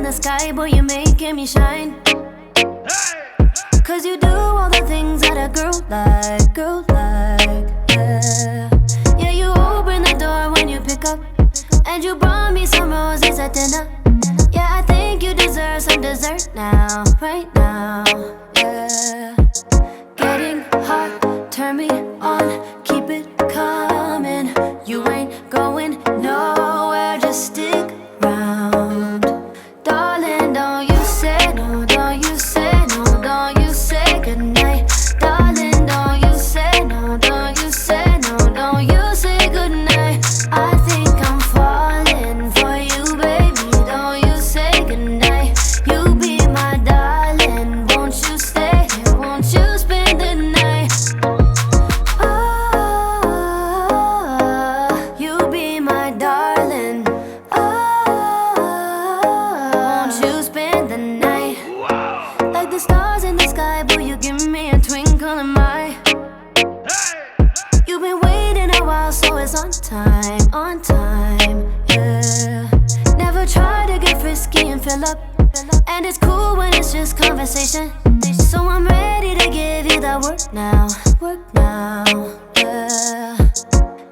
the sky, boy, you're making me shine. Cause you do all the things that a girl like, yeah. Yeah, you open the door when you pick up, and you brought me some roses at dinner. Yeah, I think you deserve some dessert now, right now, yeah. Getting hot, turn me on, keep it coming. You ain't going nowhere, just stick around. Darling, don't you say no, don't you say no, don't you say goodnight. Darling, don't you say no, don't you say no, don't you say goodnight. I think I'm falling for you, baby, don't you say goodnight. You be my darling, won't you stay here, won't you spend the night? Oh, you be my darling. Won't you spend the night? Like the stars in the sky, boy, you give me a twinkle in my. You've been waiting a while, so it's on time, yeah. Never try to get frisky and fill up, and it's cool when it's just conversation. So I'm ready to give you that work now, yeah.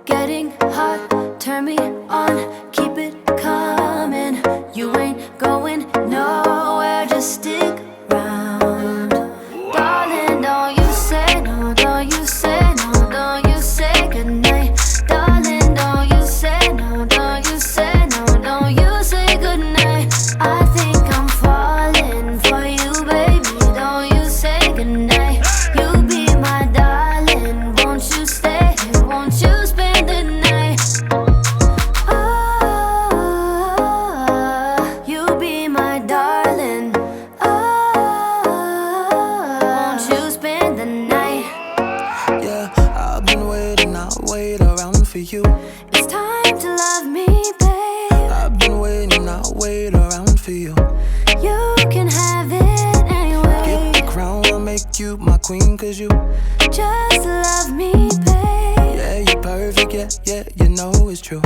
Getting hot, turn me on, keep it coming. You ain't going nowhere, just stick around. Darling, don't you say no, don't you say no, don't you say goodnight. Darling, don't you say no, don't you say no, don't you say goodnight. I think I'm falling for you, baby, don't you say goodnight. You be my darling, won't you stay here, won't you spend the night? Oh, you be my darling. Oh, won't you spend the night? Yeah, I've been waiting, I'll wait around for you. It's time to love me, babe. I've been waiting, I'll wait around for you. You can have it anyway. Get the crown, I'll make you my queen, cause you Just love me, babe. yeah, you're perfect, yeah, you know it's true.